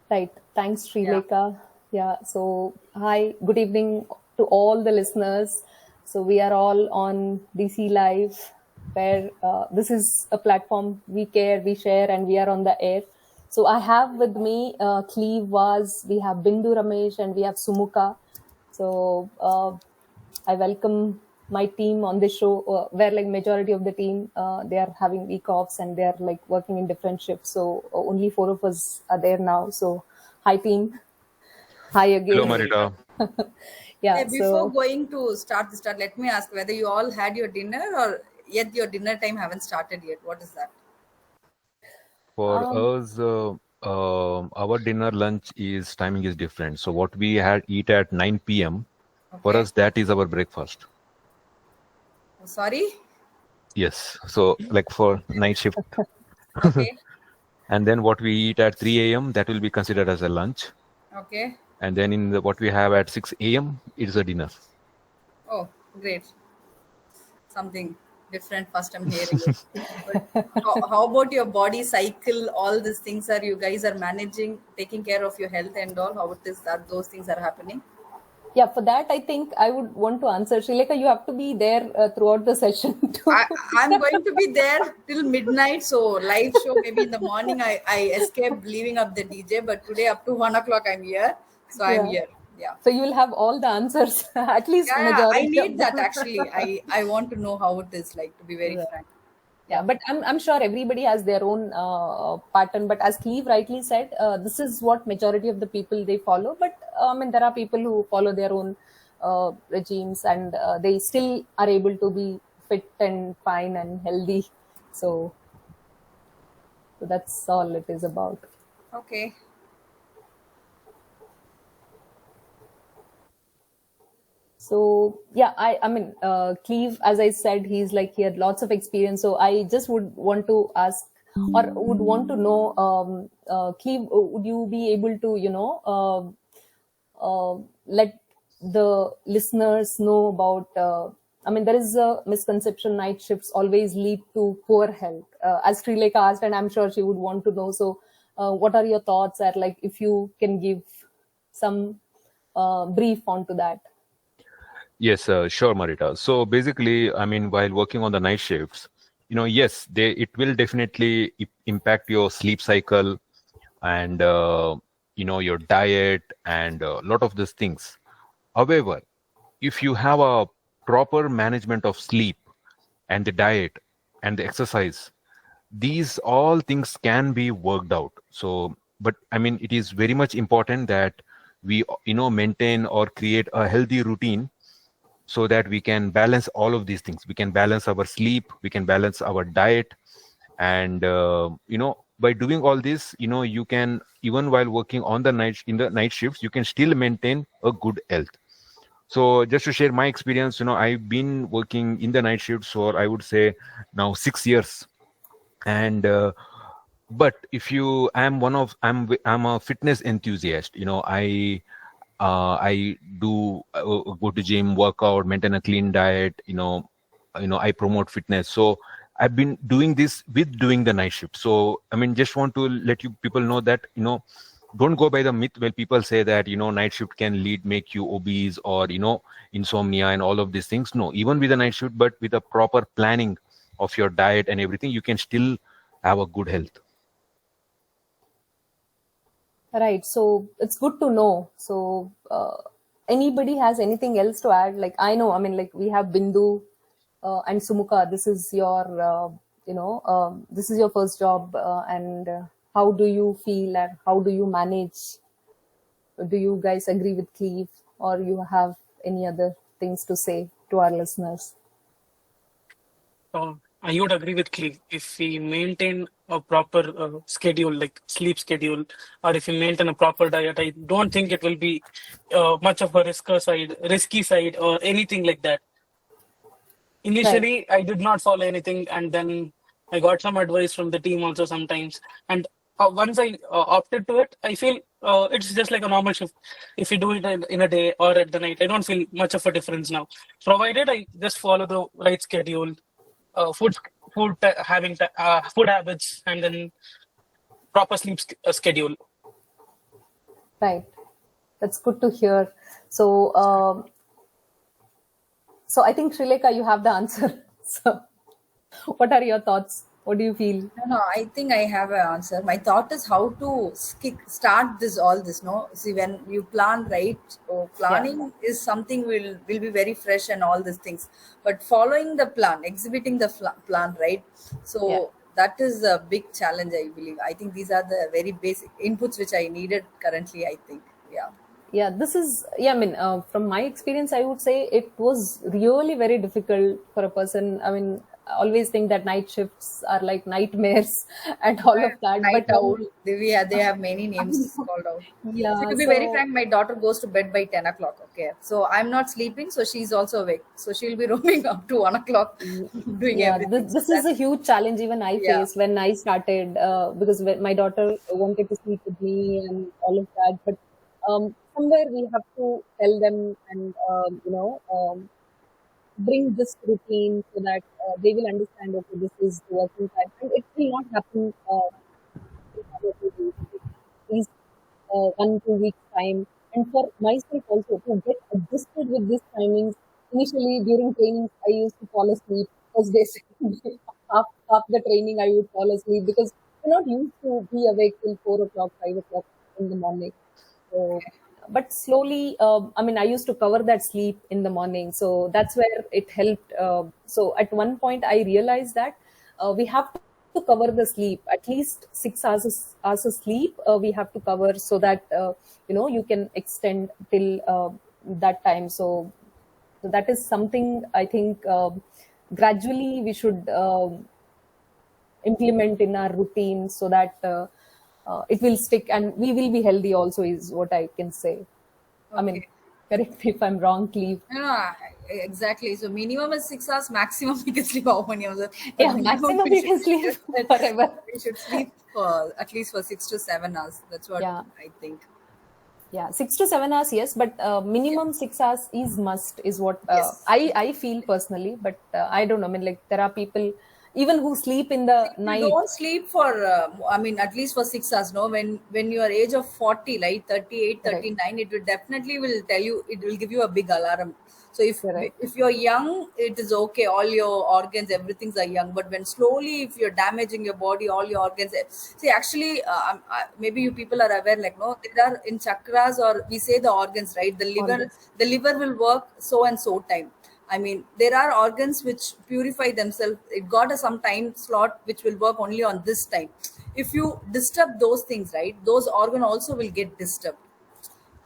Right. Thanks, Yeah. Srilekha. Yeah. So, hi, good evening to all the listeners. So, we are all on DC Live, where this is a platform we care, we share, and we are on the air. So, I have with me Cleve Vaz, we have Bindu Ramesh, and we have Sumuka. So, I welcome my team on this show, where like majority of the team they are having week offs and they are like working in different shifts. So only four of us are there now. So hi team, hi Hello, again. Marita. Yeah. Hey, before So going to start, let me ask whether you all had your dinner or yet your dinner time haven't started yet. What is that? For um, us, our dinner lunch is timing is different. So what we had eat at 9 p.m. For Okay. us, that is our breakfast. Oh, sorry. Yes. So like for night shift, Okay. and then what we eat at 3 a.m. that will be considered as a lunch, Okay. and then in what we have at 6 a.m. it is a dinner. Oh, great. Something different. First, I'm hearing it. But how about your body cycle? All these things are you guys are managing, taking care of your health and all. How it is that those things are happening? yeah, for that I think I would want to answer. Srilekha, you have to be there throughout the session too. I, I'm going to be there till midnight. So live show maybe in the morning. I escaped leaving up the DJ, but today up to 1 o'clock I'm here. So I'm Yeah. here. Yeah. So you will have all the answers, at least Yeah, I majority of need that them. actually. I want to know how it is like to be very Right. frank. Yeah, Yeah. but I'm sure everybody has their own pattern. But as Cleve rightly said, this is what majority of the people they follow. But I mean, there are people who follow their own regimes, and they still are able to be fit and fine and healthy. So, so that's all it is about. Okay. So yeah, I mean, Cleve, as I said, he's like he had lots of experience. So I just would want to ask, or would want to know, Cleve, would you be able to, let the listeners know about? I mean, there is a misconception night shifts always lead to poor health. As Srilekha asked, and I'm sure she would want to know. So, what are your thoughts? At like, if you can give some brief onto that. Yes, sure, Marita. So basically, I mean, while working on the night shifts, yes, it will definitely impact your sleep cycle and your diet and a lot of these things. However, if you have a proper management of sleep and the diet and the exercise, these all things can be worked out. So, but I mean, it is very much important that we maintain or create a healthy routine so that we can balance all of these things. We can balance our sleep, we can balance our diet, and by doing all this, you can, even while working on the night shifts, you can still maintain a good health. So just to share my experience, I've been working in the night shifts for, I would say, now 6 years. And but if you I'm a fitness enthusiast. I do go to gym, work out, maintain a clean diet. I promote fitness. So I've been doing this with doing the night shift. So I mean, just want to let you people know that don't go by the myth where people say that night shift can make you obese or insomnia and all of these things. No, even with a night shift, but with a proper planning of your diet and everything, you can still have a good health. Right. So it's good to know. So anybody has anything else to add? Like I know, I mean, like we have Bindu and Sumuka. This is your, this is your first job, and how do you feel and how do you manage? Do you guys agree with Cleve, or you have any other things to say to our listeners? I would agree with Cleve. If we maintain a proper schedule, like sleep schedule, or if we maintain a proper diet, I don't think it will be much of a risky side, or anything like that. Right. Initially, I did not follow anything, and then I got some advice from the team also sometimes. And once I opted to it, I feel it's just like a normal shift. If you do it in a day or at the night, I don't feel much of a difference now. Provided I just follow the right schedule, food food habits, and then proper sleep schedule. Right. That's good to hear. So, so I think Srileka, you have the answer. So, what are your thoughts? What do you feel? No, no, I think I have an answer. My thought is how to start this all this. No, see when you plan right, Yeah. planning is something will be very fresh and all these things. But following the plan, exhibiting the plan right, Yeah. so that is a big challenge. I believe. I think these are the very basic inputs which I needed currently. I think, yeah. Yeah, this is, yeah, I mean, from my experience, I would say it was really very difficult for a person. I mean, I always think that night shifts are like nightmares and all of that. Night But when, owl. They have many names called out. See, yeah, to be very so frank, my daughter goes to bed by 10 o'clock. Okay, so I'm not sleeping, so she's also awake. So she'll be roaming up to 1 o'clock, doing yeah, everything. So this is that, a huge challenge even I yeah, faced when I started, because when my daughter wanted to sleep with me and all of that. But somewhere we have to tell them and, bring this routine so that they will understand, okay, this is the working time. And it will not happen in 1 or 2 days. It will at least 1 2 weeks time. And for myself also to get adjusted with these timings. Initially during trainings, I used to fall asleep first days. Half the training I would fall asleep because we're not used to be awake till 4 o'clock, 5 o'clock in the morning. So, but slowly, I mean, I used to cover that sleep in the morning. So that's where it helped. So at one point, I realized that we have to cover the sleep, at least 6 hours of sleep. We have to cover so that, you can extend till that time. So that is something I think gradually we should implement in our routine so that it will stick and we will be healthy also is what I can say. I mean, okay. correct me if I'm wrong, Cleve. No, no, exactly. So minimum is 6 hours. Maximum we can sleep how many hours? But Yeah, minimum maximum we you should can sleep suggest that forever. we should sleep for at least for 6 to 7 hours. That's what Yeah, I think. yeah, 6 to 7 hours, yes, but Yeah. minimum 6 hours is must is what Yes. I feel personally. But I don't know. I mean, like there are people even who sleep in the If you night. don't sleep for I mean at least for 6 hours, no, when you are age of 40, like 38, Correct, 39, it will definitely will tell you, it will give you a big alarm. So correct, if you're young, it is okay, all your organs, everything's are young. But when slowly, if you're damaging your body, all your organs, see, actually, maybe you people are aware, like, no, there are in chakras, or we say the organs, right? organs. The liver will work so and so time. I mean, there are organs which purify themselves. It got a some time slot which will work only on this time. If you disturb those things, right, those organ also will get disturbed.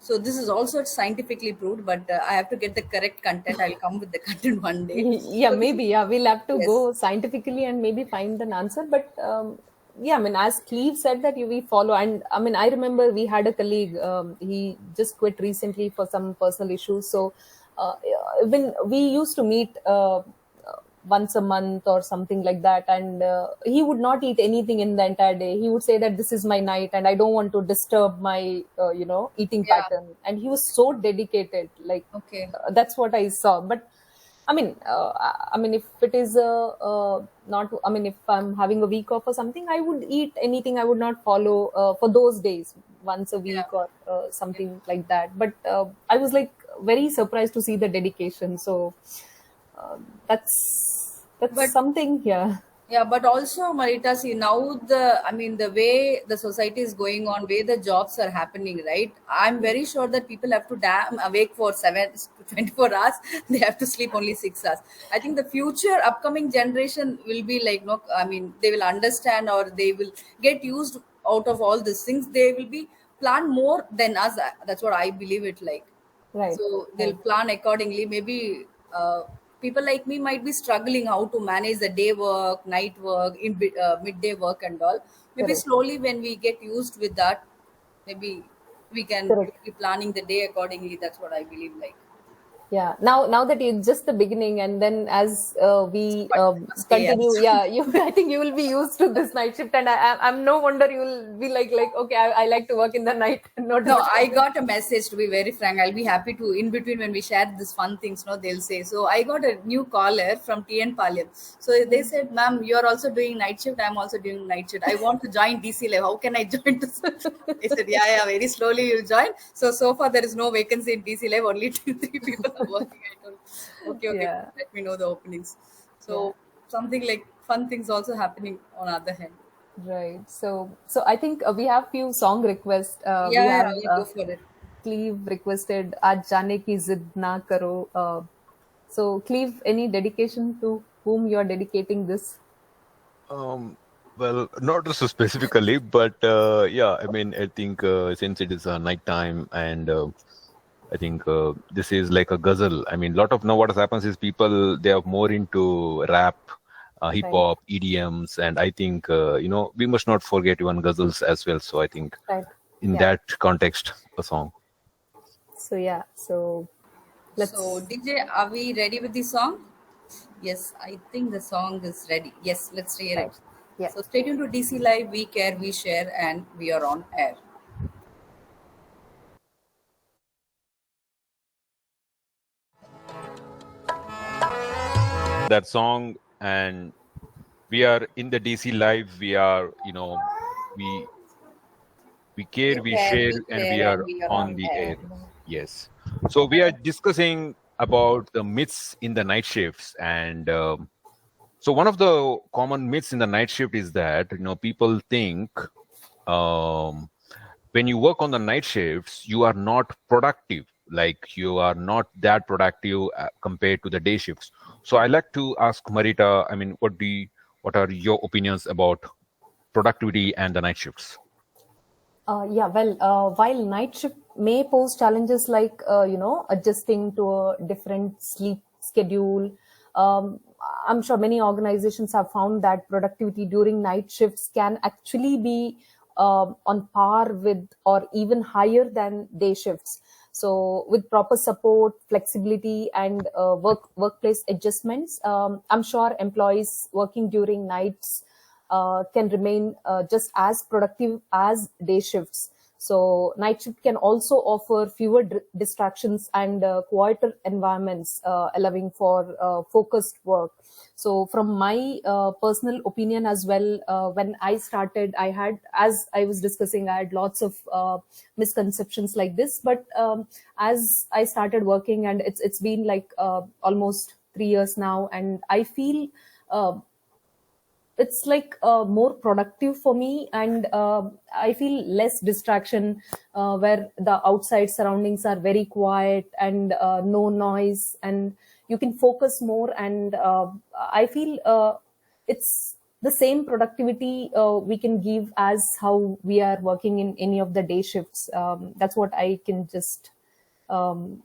So this is also scientifically proved. But I have to get the correct content. I'll come with the content one day. Yeah, So maybe. Yeah, we'll have to yes, go scientifically and maybe find an answer. But yeah, I mean, as Cleve said that we follow, and I mean, I remember we had a colleague. He just quit recently for some personal issues. So when we used to meet once a month or something like that, and he would not eat anything in the entire day. He would say that this is my night, and I don't want to disturb my eating yeah, pattern. And he was so dedicated, like okay, that's what I saw. But I mean, if it is not, I mean, if I'm having a week off or something, I would eat anything. I would not follow for those days, once a yeah. week or something like that. But I was like very surprised to see the dedication. So uh, that's But something. Yeah, yeah, but also, Marita, see now I mean, the way the society is going on, way the jobs are happening, right? I'm very sure that people have to damn awake for 24 hours. They have to sleep only 6 hours. I think the future upcoming generation will be like, no, I mean, they will understand, or they will get used out of all these things. They will be plan more than us. That's what I believe it like. right, So they'll right, plan accordingly. Maybe people like me might be struggling how to manage the day work, night work, midday work, and all. Maybe correct, slowly, when we get used with that, maybe we can correct. be planning the day accordingly. That's what I believe like. Yeah. Now that it's just the beginning, and then as we But I must stay continue, as yeah, you I think you will be used to this night shift, and I'm no wonder you will be like okay, I like to work in the night, not No, much. I got a message, to be very frank. I'll be happy to, in between when we share this fun things, no, they'll say. So I got a new caller from TN Palyam. So they said, ma'am, you're also doing night shift. I'm also doing night shift. I want to join DC Live. How can I join this? I said, yeah, very slowly you'll join. So far there is no vacancy in DC Live. Only two, three people are working. I told, okay, Yeah. let me know the openings. Yeah. So something like fun things also happening on other hand. Right. So I think we have few song requests. We Yeah, have we go for it. Cleve requested "Aaj Jaane Ki Zid Na Karo." So Cleve, any dedication to whom you are dedicating this? Well, not so specifically, but yeah, I mean, I think since it is night time, and I think this is like a ghazal. I mean, lot of now what happens is people, they are more into rap, hip Right. hop, EDMs, and I think we must not forget even ghazals as well. So I think Right. in Yeah. that context, a song. So yeah. So So, let's. DJ, are we ready with the song? Yes, I think the song is ready. Yes, let's hear Right. it. Yeah. So, stay tuned to DC Live. We care, we share, and we are on air. That song, and we are in the DC live. We are, we We care, we care, share, we and we share, are and we are on on the air. air. Yes. So we are discussing about the myths in the night shifts, and so one of the common myths in the night shift is that people think um, when you work on the night shifts, you are not productive. Like you are not that productive compared to the day shifts. So I like to ask Marita. I mean, what are your opinions about productivity and the night shifts? Yeah, well, while night shift may pose challenges like, adjusting to a different sleep schedule, um, I'm sure many organizations have found that productivity during night shifts can actually be on par with or even higher than day shifts. So, with proper support, flexibility, and workplace adjustments, I'm sure employees working during nights can remain just as productive as day shifts. So night shift can also offer fewer distractions and quieter environments, allowing for focused work. So from my personal opinion as well, when I started, I had, as I was discussing, I had lots of misconceptions like this. But as I started working, and it's been like almost 3 years now, and I feel uh, it's like more productive for me, and I feel less distraction, where the outside surroundings are very quiet and no noise, and you can focus more, and I feel it's the same productivity we can give as how we are working in any of the day shifts. That's what I can just um,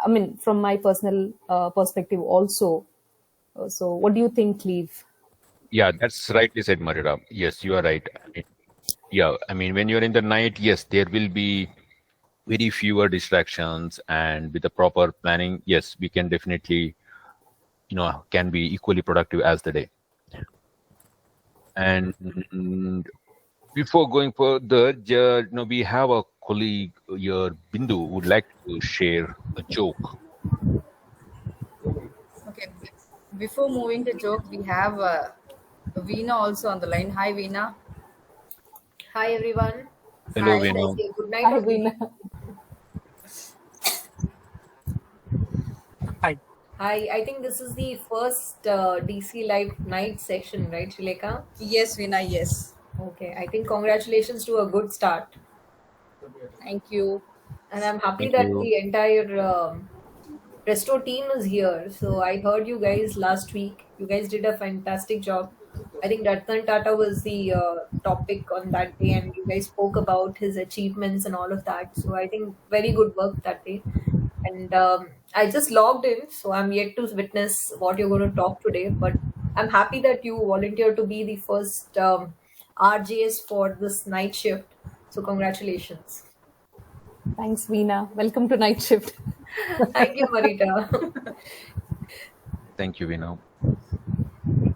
I mean, from my personal perspective also. So what do you think, Cleve? Yeah, that's rightly said, Marita. Yes, you are right. Yeah, I mean, when you're in the night, yes, there will be very fewer distractions, and with the proper planning, yes, we can definitely, can be equally productive as the day. And before going further, we have a colleague here, Bindu, who would like to share a joke. Okay. Before moving to joke, we have Veena also on the line. Hi, Veena. Hi everyone. Hello, Hi. Should I Venu. say good night I or good mean, evening? Hi. Hi, I think this is the first DC Live night session, right, Shileka? Yes, Veena, yes. Okay, I think congratulations to a good start. Thank you. And I'm happy Thank that you. the entire Presto team is here. So I heard you guys last week. You guys did a fantastic job. I think Ratan Tata was the topic on that day, and you guys spoke about his achievements and all of that. So I think very good work that day. And I just logged in, so I'm yet to witness what you're going to talk today. But I'm happy that you volunteered to be the first RJs for this night shift. So congratulations. Thanks, Veena. Welcome to Night Shift. Thank you, Marita. Thank you, Vino.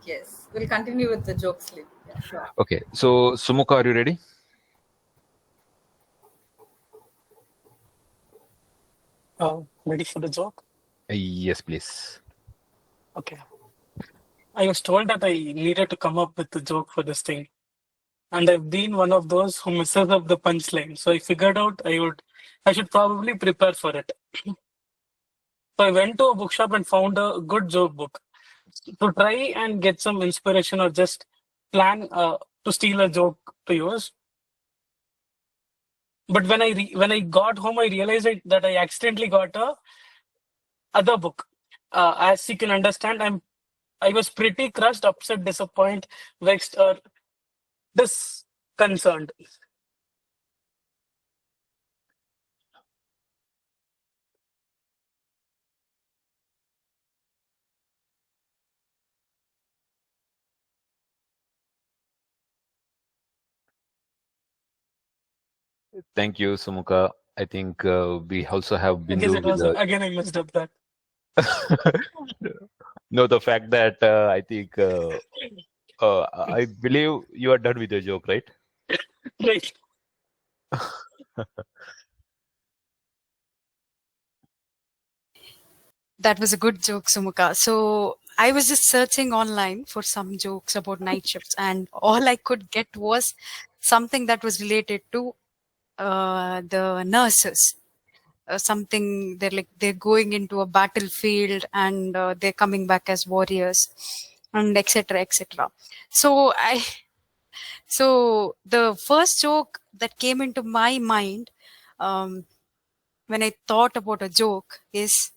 Yes, we'll continue with the joke sleep. Yeah, sure. Okay, so Sumuka, are you ready? Ready for the joke? Yes, please. Okay. I was told that I needed to come up with a joke for this thing. And I've been one of those who messes up the punchline. So I figured out I should probably prepare for it. So I went to a bookshop and found a good joke book to try and get some inspiration or just plan to steal a joke to use. But when I got home, I realized that I accidentally got a other book. As you can understand, I was pretty crushed, upset, disappointed, vexed, or disconcerted. Thank you, Sumuka. I think we also have I guess Bindu it with was the. again I messed up that. No, the fact that I think I believe you are done with your joke, right? Right. That was a good joke, Sumuka. So I was just searching online for some jokes about night shifts, and all I could get was something that was related to the nurses. Something they're going into a battlefield and they're coming back as warriors, and etc. etc. So the first joke that came into my mind um, when I thought about a joke is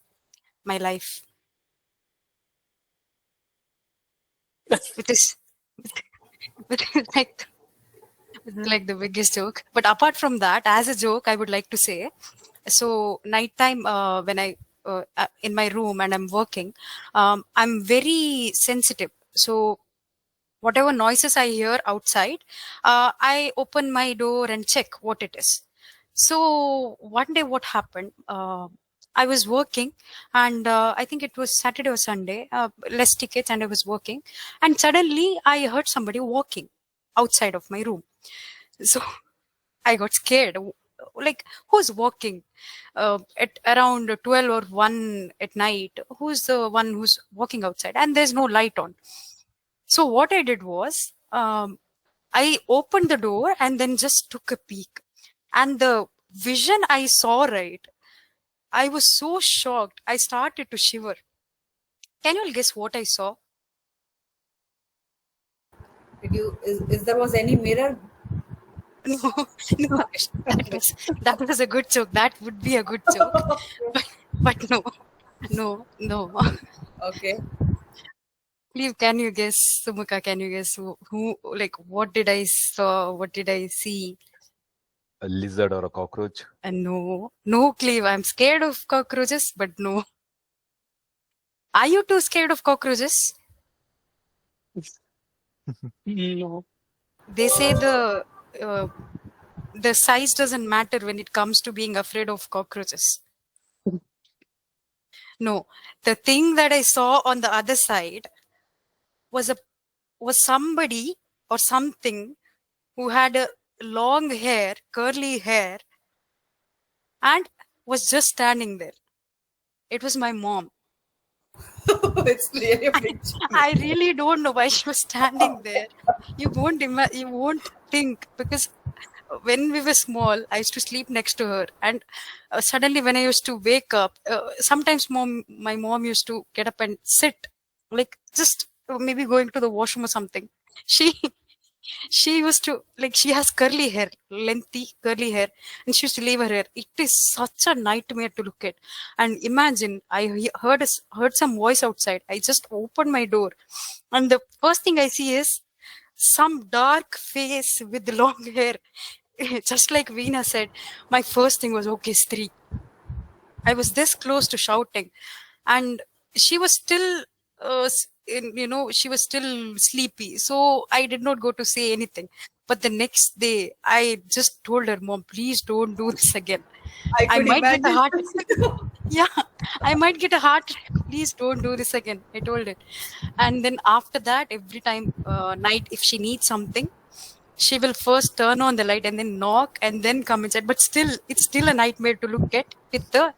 my life, which is which is like the biggest joke. But apart from that, as a joke, I would like to say, so nighttime when I in my room and I'm working, I'm very sensitive. So whatever noises I hear outside, I open my door and check what it is. So one day, what happened? I was working, and I think it was Saturday or Sunday. Less tickets, and I was working, and suddenly I heard somebody walking outside of my room. So I got scared. Like, who's walking at around 12 or 1 at night? Who's the one who's walking outside? And there's no light on. So what I did was, I opened the door and then just took a peek. And the vision I saw, right, I was so shocked. I started to shiver. Can you all guess what I saw? Did you? Is there was any mirror? No, no, that was a good joke. That would be a good joke. But no, no. Okay. Please, can you guess, Sumuka? Can you guess who like, what did I saw? What did I see? A lizard or a cockroach? And no, Cleve. I'm scared of cockroaches, but no. Are you too scared of cockroaches? No. They say the size doesn't matter when it comes to being afraid of cockroaches. No, the thing that I saw on the other side was somebody or something who had a long hair, curly hair, and was just standing there. It was my mom. It's really a big. I really don't know why she was standing there. You won't think, because when we were small, I used to sleep next to her, and suddenly when I used to wake up, sometimes my mom used to get up and sit, like just maybe going to the washroom or something. She she used to, like, she has curly hair, lengthy curly hair, and she used to leave her hair. It is such a nightmare to look at. And imagine, I heard some voice outside. I just opened my door, and the first thing I see is some dark face with long hair. Just like Veena said, my first thing was, okay, Stree. I was this close to shouting, and she was still, she was still sleepy. So I did not go to say anything. But the next day, I just told her, Mom, please don't do this again. I I could might get a imagine. heart. Yeah, I might get a heart attack. Please don't do this again. I told it. And then after that, every time night, if she needs something, she will first turn on the light and then knock and then come inside. But still, it's still a nightmare to look at with the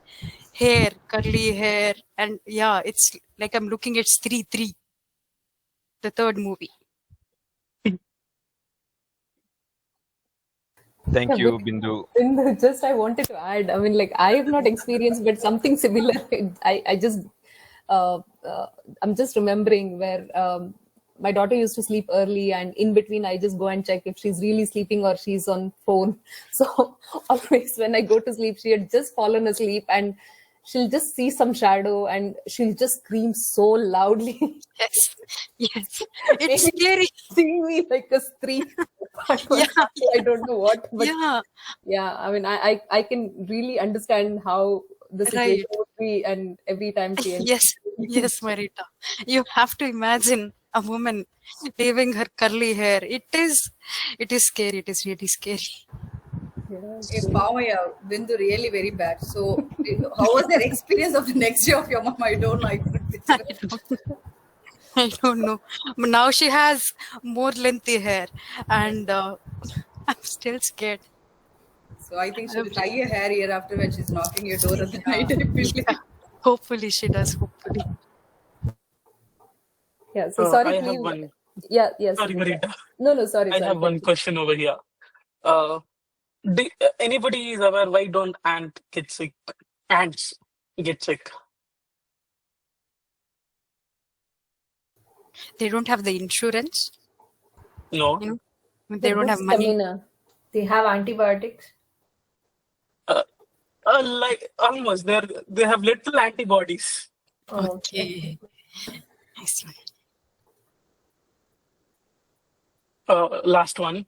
hair, curly hair. And yeah, it's like I'm looking at Stree 3, the third movie. Thank Yeah, you, Bindu. just I wanted to add. I mean, like I have not experienced, but something similar. I just uh, uh, I'm just remembering where my daughter used to sleep early, and in between I just go and check if she's really sleeping or she's on phone. So always when I go to sleep, she had just fallen asleep, and she'll just see some shadow, and she'll just scream so loudly. Yes, yes. It's scary. Seeing me like a street. Yeah, I don't know what, but yeah, yeah, I mean, I can really understand how the situation right. would be, and every time she ends. Yes, yes, Marita. You have to imagine a woman leaving her curly hair. It is scary. It is really scary. Yeah, Hey, so- Pavaya, Bindu, really very bad. So, how was their experience of the next day of your mom? I don't know. I couldn't picture I don't, I don't know. But now she has more lengthy hair, and I'm still scared. So, I think she'll tie your hair here after when she's knocking your door at the night, I believe. Yeah, hopefully she does. Hopefully. yeah. So sorry, I have please. one. Yeah, yes. Sorry, Marita. No, sorry, I sorry. have one question over here. Uh, anybody is aware why don't ant get sick? Ants get sick. They don't have the insurance, No. you know. They They're don't good have money. stamina. They have antibiotics. Uh, like almost they have little antibodies. Oh, Okay. Nice one. Last one.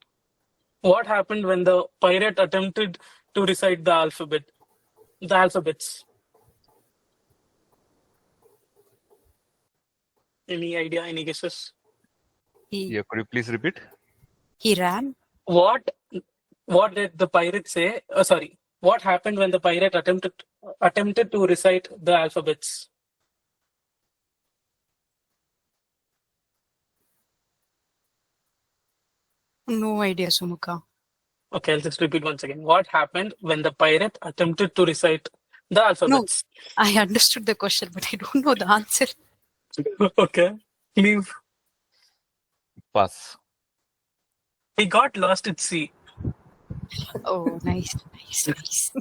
What happened when the pirate attempted to recite the alphabet? The alphabets. Any idea? Any guesses? Yeah, could you please repeat? He ran. What What did the pirate say? Sorry. What happened when the pirate attempted to recite the alphabets? No idea, Sumuka. Okay, I'll just repeat once again. What happened when the pirate attempted to recite the No, alphabets? I understood the question, but I don't know the answer. Okay. Leave. Pass. He got lost at sea. Oh, nice, nice, nice.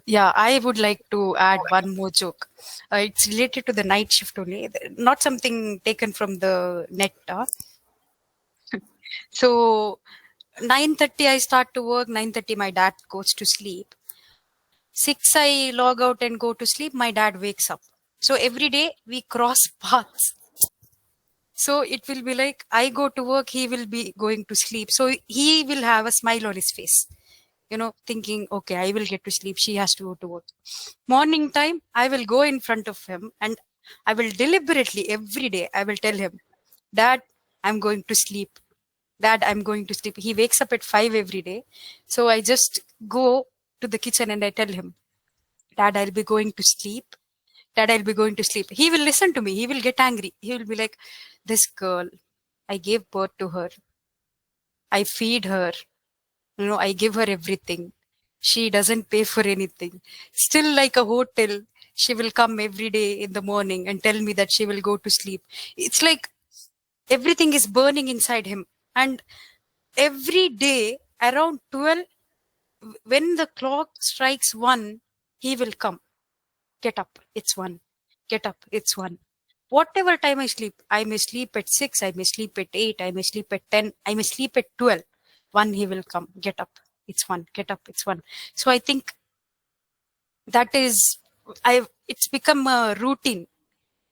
Yeah, I would like to add one more joke. It's related to the night shift only, not something taken from the net. So 9:30 I start to work. 9:30 my dad goes to sleep. 6 I log out and go to sleep. My dad wakes up. So every day we cross paths. So it will be like I go to work, he will be going to sleep. So he will have a smile on his face, thinking, okay, I will get to sleep. She has to go to work. Morning time, I will go in front of him and I will deliberately every day, I will tell him, Dad, I'm going to sleep. Dad, I'm going to sleep. He wakes up at 5 every day. So I just go to the kitchen and I tell him, Dad, I'll be going to sleep. Dad, I'll be going to sleep. He will listen to me. He will get angry. He will be like, this girl, I gave birth to her. I feed her. I give her everything. She doesn't pay for anything. Still, like a hotel, she will come every day in the morning and tell me that she will go to sleep. It's like everything is burning inside him. And every day around 12, when the clock strikes 1, he will come. Get up, it's 1. Get up, it's 1. Whatever time I sleep, I may sleep at 6, I may sleep at 8, I may sleep at 10, I may sleep at 12. 1, he will come. Get up, it's 1. Get up, it's 1. So I think that is, it's become a routine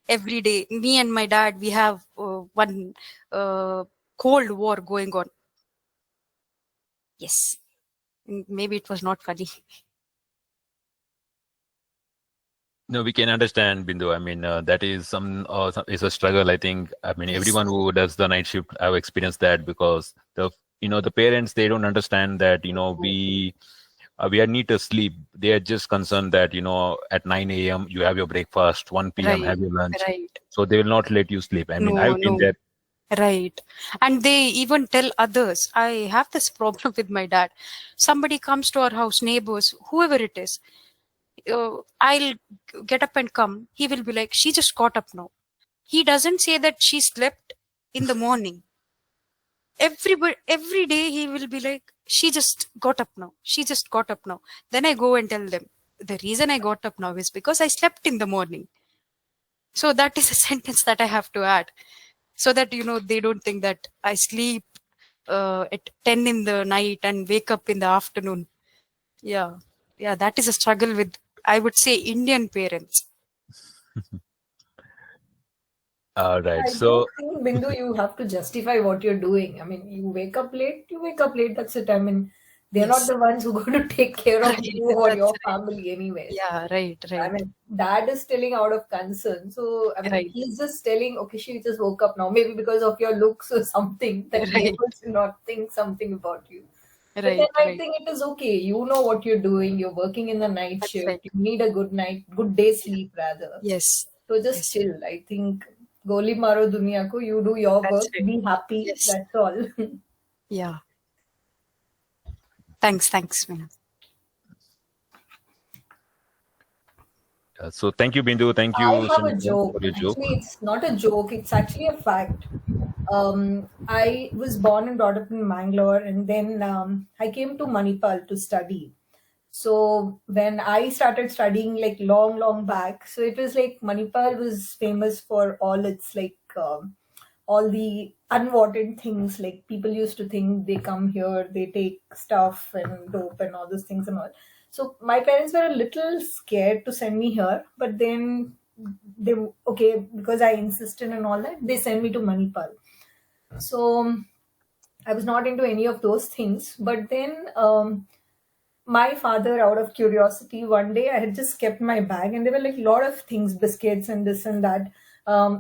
every day. Me and my dad, we have one cold war going on. Yes. Maybe it was not funny. No, we can understand, Bindu. I mean, that is is a struggle. I think. I mean, Yes. everyone who does the night shift have experienced that because the parents, they don't understand that we are need to sleep. They are just concerned that at 9 a.m. you have your breakfast, 1 p.m. Right. have your lunch, Right. so they will not let you sleep. I mean, No, I've been no. there. Right. And they even tell others. I have this problem with my dad. Somebody comes to our house, neighbors, whoever it is. I'll get up and come. He will be like, she just got up now. He doesn't say that she slept in the morning. Every day he will be like, she just got up now. She just got up now. Then I go and tell them, the reason I got up now is because I slept in the morning. So that is a sentence that I have to add, so that they don't think that I sleep at 10 in the night and wake up in the afternoon. Yeah, yeah, that is a struggle with, I would say, Indian parents. All right. I don't So think, Bindu, you have to justify what you're doing. I mean, you wake up late, that's it. I mean, they're not Yes, the ones who are going to take care of right. you or That's your right. family, anyways. Yeah, right, I right, mean, dad is telling out of concern. So, I mean, right, he's just telling, okay, she just woke up now, maybe because of your looks or something, that right, neighbors do not think something about you. But then right, I right. think it is okay. You know what you're doing. You're working in the night That's shift. right. You need a good day sleep rather. Yes, So just yes, chill. I think Goli Maro Dunia ko, you do your that's work, right. be happy. Yes, That's all. yeah. Thanks, Meena. thank you, Bindu. Thank I you, have a Sumitra, joke. for your Actually, joke. it's not a joke. It's actually a fact. I was born and brought up in Mangalore, and then I came to Manipal to study. So when I started studying, like long back, so it was like Manipal was famous for all its like all the unwanted things. Like people used to think they come here, they take stuff and dope and all those things and all. So my parents were a little scared to send me here, but then they okay because I insisted and all that. They sent me to Manipal. So I was not into any of those things. But then my father, out of curiosity, one day I had just kept my bag and there were like a lot of things, biscuits and this and that.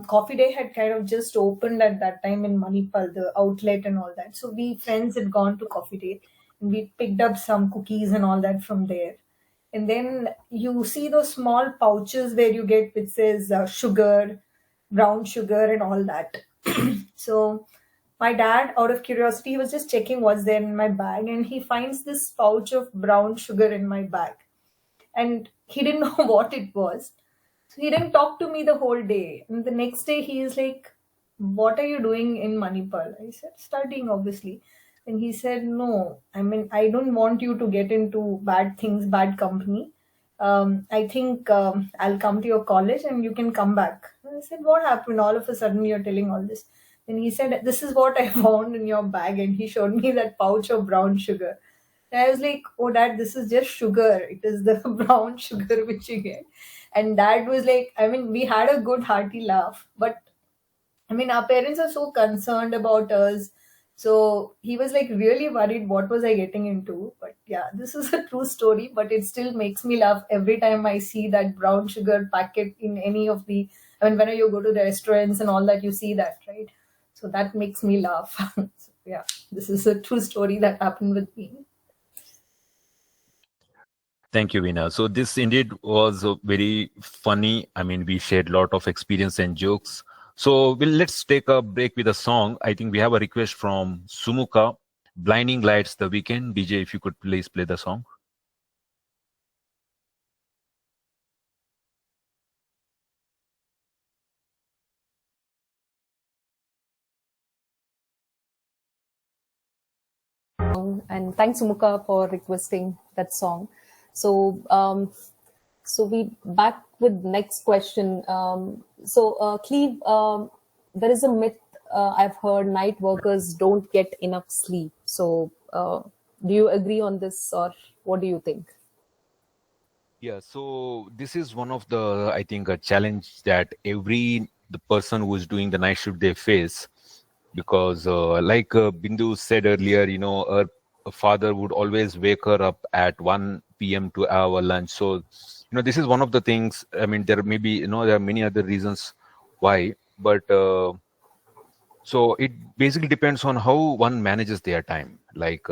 Coffee Day had kind of just opened at that time in Manipal, the outlet and all that. So we friends had gone to Coffee Day and we picked up some cookies and all that from there. And then you see those small pouches where you get which says sugar, brown sugar, and all that. So my dad, out of curiosity, he was just checking what's there in my bag, and he finds this pouch of brown sugar in my bag, and he didn't know what it was. So he didn't talk to me the whole day. And the next day, he is like, "What are you doing in Manipal?" I said, "Studying, obviously." And he said, "No, I mean, I don't want you to get into bad things, bad company. I think I'll come to your college and you can come back." And I said, "What happened? All of a sudden, you're telling all this." And he said, "This is what I found in your bag." And he showed me that pouch of brown sugar. And I was like, "Oh, dad, this is just sugar. It is the brown sugar which you get." And dad was like, I mean, we had a good hearty laugh, but I mean, our parents are so concerned about us. So he was like really worried what was I getting into. But yeah, this is a true story, but it still makes me laugh every time I see that brown sugar packet in any of the, I mean, whenever you go to the restaurants and all that, you see that, right? So that makes me laugh. So, yeah, this is a true story that happened with me. Thank you, Veena. So this indeed was very funny. I mean, we shared a lot of experience and jokes. So let's take a break with a song. I think we have a request from Sumuka, Blinding Lights, The Weekend. DJ, if you could please play the song. And thanks, Sumuka, for requesting that song. So, so we back with next question. Cleve, there is a myth I've heard: night workers don't get enough sleep. So, do you agree on this, or what do you think? Yeah, so this is one of the, I think, a challenge that the person who is doing the night shift, they face, because like Bindu said earlier, her father would always wake her up at 1 p.m. to have a lunch. So this is one of the things. I mean, there may be, there are many other reasons why, but so it basically depends on how one manages their time. Like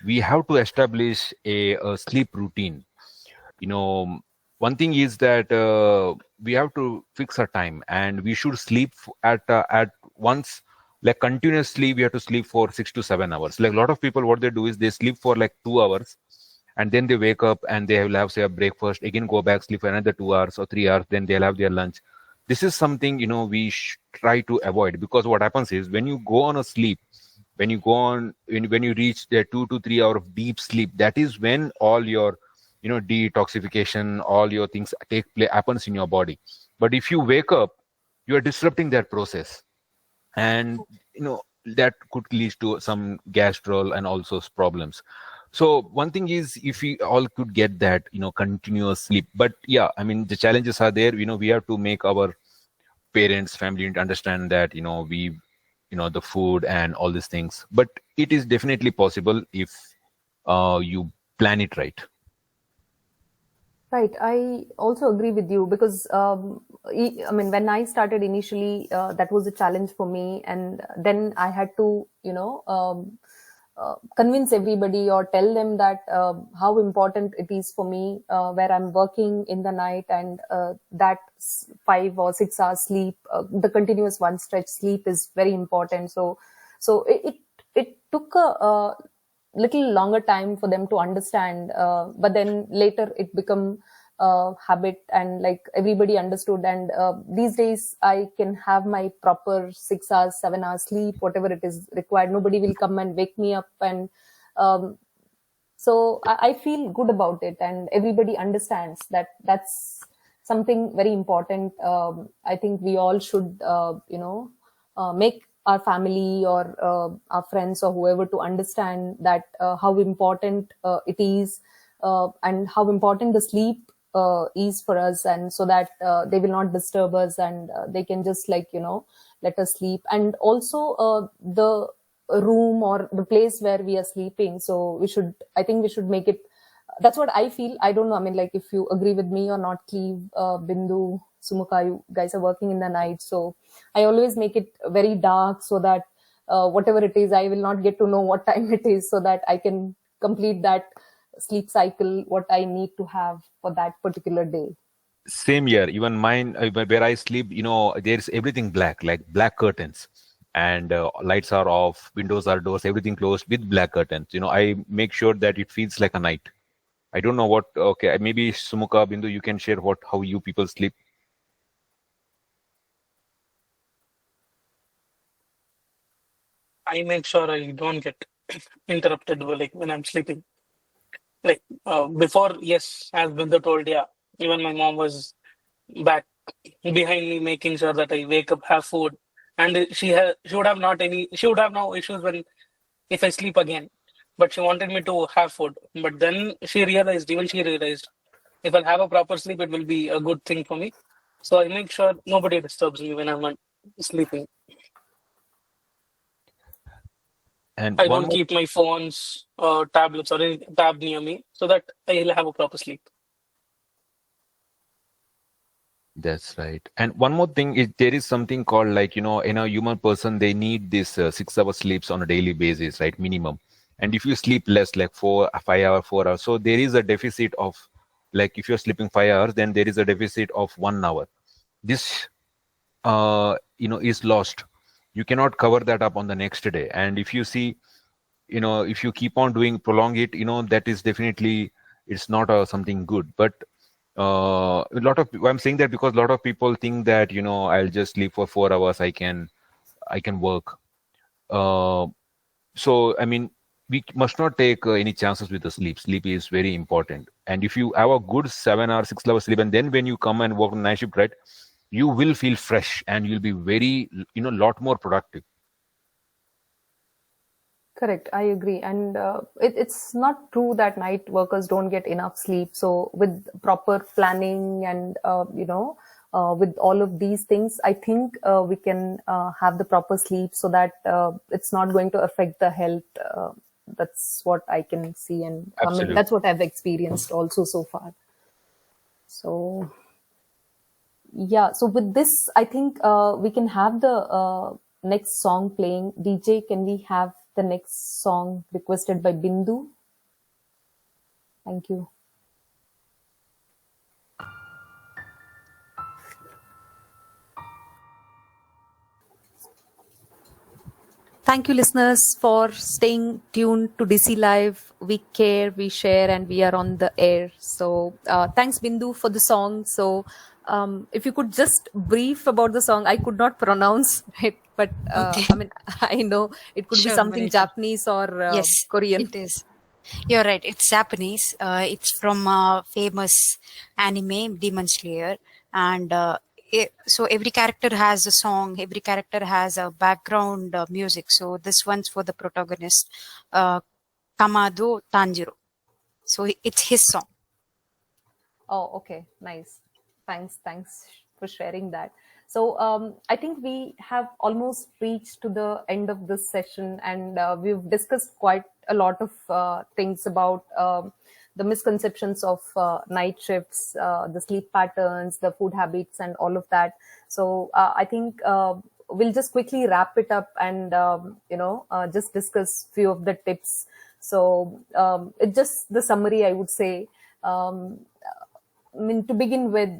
we have to establish a sleep routine. you know One thing is that we have to fix our time, and we should sleep at once, like continuously. We have to sleep for 6 to 7 hours. Like a lot of people, what they do is they sleep for like 2 hours, and then they wake up and they will have, say, a breakfast, again go back, sleep for another 2 hours or 3 hours, then they'll have their lunch. This is something we try to avoid, because what happens is, when you go on a sleep, when you reach the 2 to 3 hour of deep sleep, that is when all your detoxification, all your things take place happens in your body. But if you wake up, you are disrupting that process, and that could lead to some gastro and also problems. So one thing is, if we all could get that continuous sleep. But yeah, I mean, the challenges are there. We have to make our parents, family to understand that we the food and all these things. But it is definitely possible if you plan it right. Right. I also agree with you, because I mean, when I started initially, that was a challenge for me, and then I had to, convince everybody or tell them that how important it is for me, where I'm working in the night, and that 5 or 6 hours sleep, the continuous one stretch sleep is very important. So it took a little longer time for them to understand, but then later it become habit, and like everybody understood. And these days I can have my proper 6 hours, 7 hours sleep, whatever it is required. Nobody will come and wake me up, and so I feel good about it, and everybody understands that that's something very important. I think we all should make our family or our friends or whoever to understand that how important it is, and how important the sleep is for us, and so that they will not disturb us, and they can just let us sleep. And also the room or the place where we are sleeping, so I think we should make it, that's what I feel. I don't know, I mean, like, if you agree with me or not, Cleve, Bindu, Sumukha, you guys are working in the night, so I always make it very dark, so that whatever it is, I will not get to know what time it is, so that I can complete that sleep cycle, what I need to have for that particular day. Same here. Even mine, where I sleep, there's everything black, like black curtains, and lights are off, windows are doors, everything closed with black curtains. I make sure that it feels like a night. I don't know what. Okay, maybe Sumukha, Bindu, you can share how you people sleep. I make sure I don't get interrupted when I'm sleeping. Before, yes, as Bindu told, yeah, even my mom was back behind me, making sure that I wake up, have food, and she would have no issues if I sleep again. But she wanted me to have food. But then even she realized, if I'll have a proper sleep, it will be a good thing for me. So I make sure nobody disturbs me when I'm not sleeping. And I one don't more. keep my phones or tablets or any tab near me so that I'll have a proper sleep. That's right. And one more thing is, there is something called, like, in a human person, they need this 6 hour sleeps on a daily basis, right? Minimum. And if you sleep less, like 5 hour, 4 hours, so there is a deficit of, like, if you're sleeping 5 hours, then there is a deficit of 1 hour. This, is lost. You cannot cover that up on the next day. And if you see, if you keep on prolong it, that is definitely, it's not something good. But I'm saying that because a lot of people think that I'll just sleep for 4 hours, I can work. So I mean, we must not take any chances with the sleep is very important. And if you have a good 7 or 6 hour sleep, and then when you come and work on night shift, right, you will feel fresh, and you'll be very lot more productive. Correct, I agree. And it's not true that night workers don't get enough sleep. So with proper planning and, with all of these things, I think we can have the proper sleep, so that it's not going to affect the health. That's what I can see. And I mean, Absolutely. that's what I've experienced also so far. So yeah, so with this, I think we can have the next song playing. DJ, can we have the next song requested by Bindu? Thank you. Thank you, listeners, for staying tuned to DC Live. We care, we share, and we are on the air. So, thanks, Bindu, for the song. So, if you could just brief about the song, I could not pronounce it, but Okay. I mean, I know it could be Sure, something Marita. Japanese or Yes, Korean. it is. You're right. It's Japanese. It's from a famous anime, Demon Slayer, and so every character has a song. Every character has a background music. So this one's for the protagonist, Kamado Tanjiro. So it's his song. Oh, okay. Nice. Thanks for sharing that. So I think we have almost reached to the end of this session, and we've discussed quite a lot of things about the misconceptions of night shifts, the sleep patterns, the food habits, and all of that. So I think we'll just quickly wrap it up and just discuss few of the tips. So it's just the summary, I would say. I mean, to begin with,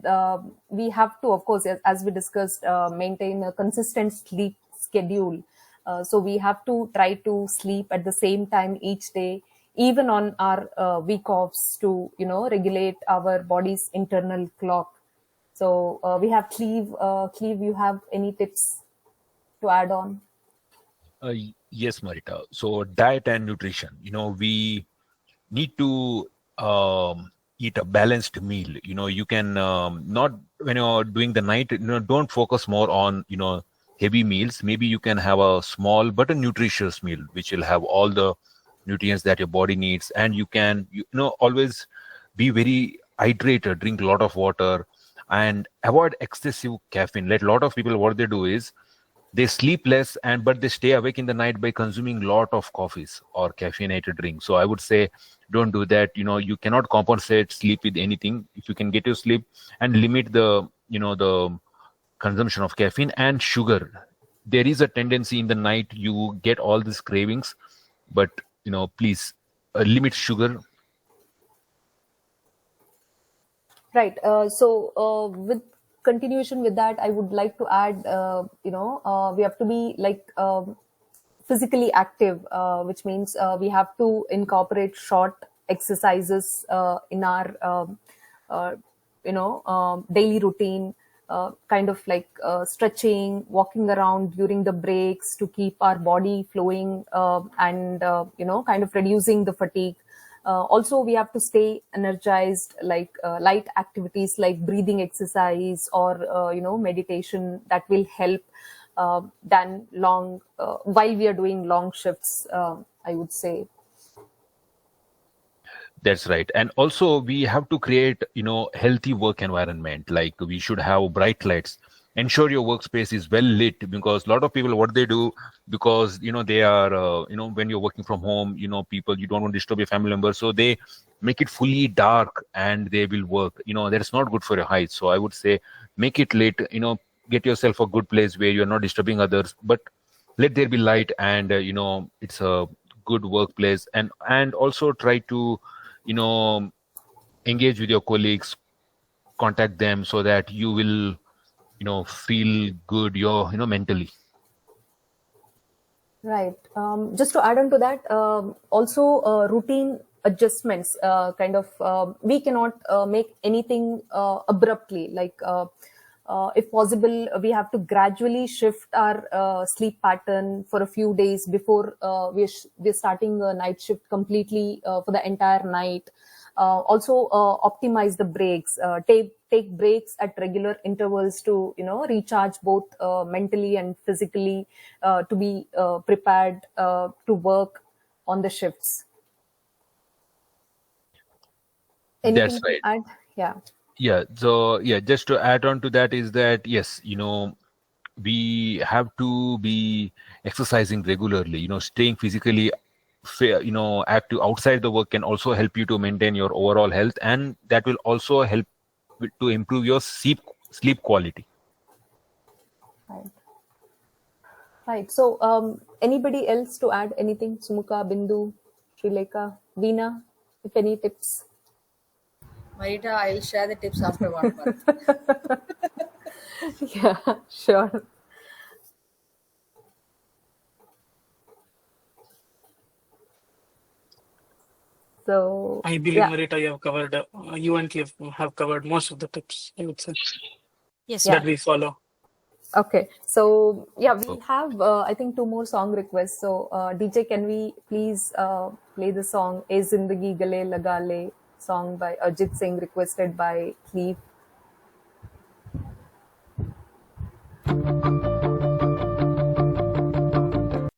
we have to, of course, as we discussed, maintain a consistent sleep schedule. So we have to try to sleep at the same time each day, even on our week offs, to regulate our body's internal clock. So we have Cleve. Cleve, you have any tips to add on? Yes, Marita. So diet and nutrition. We need to eat a balanced meal. You can not, when you're doing the night, don't focus more on heavy meals. Maybe you can have a small but a nutritious meal which will have all the nutrients that your body needs, and you can always be very hydrated, drink a lot of water, and avoid excessive caffeine. Like a lot of people, what they do is they sleep less, but they stay awake in the night by consuming lot of coffees or caffeinated drinks. So I would say don't do that. You cannot compensate sleep with anything. If you can get your sleep, and limit the consumption of caffeine and sugar. There is a tendency in the night you get all these cravings, but please limit sugar. Right. So with continuation with that, I would like to add, we have to be like physically active, which means we have to incorporate short exercises in our, daily routine, kind of like stretching, walking around during the breaks to keep our body flowing, and, kind of reducing the fatigue. Also, we have to stay energized, like light activities like breathing exercise or meditation that will help than long while we are doing long shifts. I would say. That's right. And also we have to create, healthy work environment. Like we should have bright lights. Ensure your workspace is well lit, because a lot of people, what they do, because, they are, when you're working from home, people, you don't want to disturb your family members. So they make it fully dark and they will work. That's not good for your height. So I would say make it lit, get yourself a good place where you're not disturbing others, but let there be light, and, it's a good workplace. And also try to, engage with your colleagues, contact them, so that you will feel good, mentally. Right. Just to add on to that, also routine adjustments, kind of, we cannot make anything abruptly. Like, if possible, we have to gradually shift our sleep pattern for a few days before we're starting a night shift completely for the entire night. Also, optimize the breaks. Take breaks at regular intervals to recharge both mentally and physically, to be prepared to work on the shifts. Anything That's right. to add? Yeah. Yeah. So yeah, just to add on to that is that, yes, we have to be exercising regularly. Staying physically active outside the work can also help you to maintain your overall health, and that will also help to improve your sleep quality. Right. Right. So, anybody else to add anything? Sumuka, Bindu, Srileka, Veena, if any tips? Marita, I'll share the tips after 1 month. Yeah, sure. So, I believe, yeah, Marita, you have covered, you and Kev have covered most of the tips, I would say, Yes, yeah. that we follow. Okay. So, yeah, we have, I think, 2 more song requests. So, DJ, can we please play the song "Ye Zindagi Gale Laga Le" song by Ajit Singh, requested by Cleve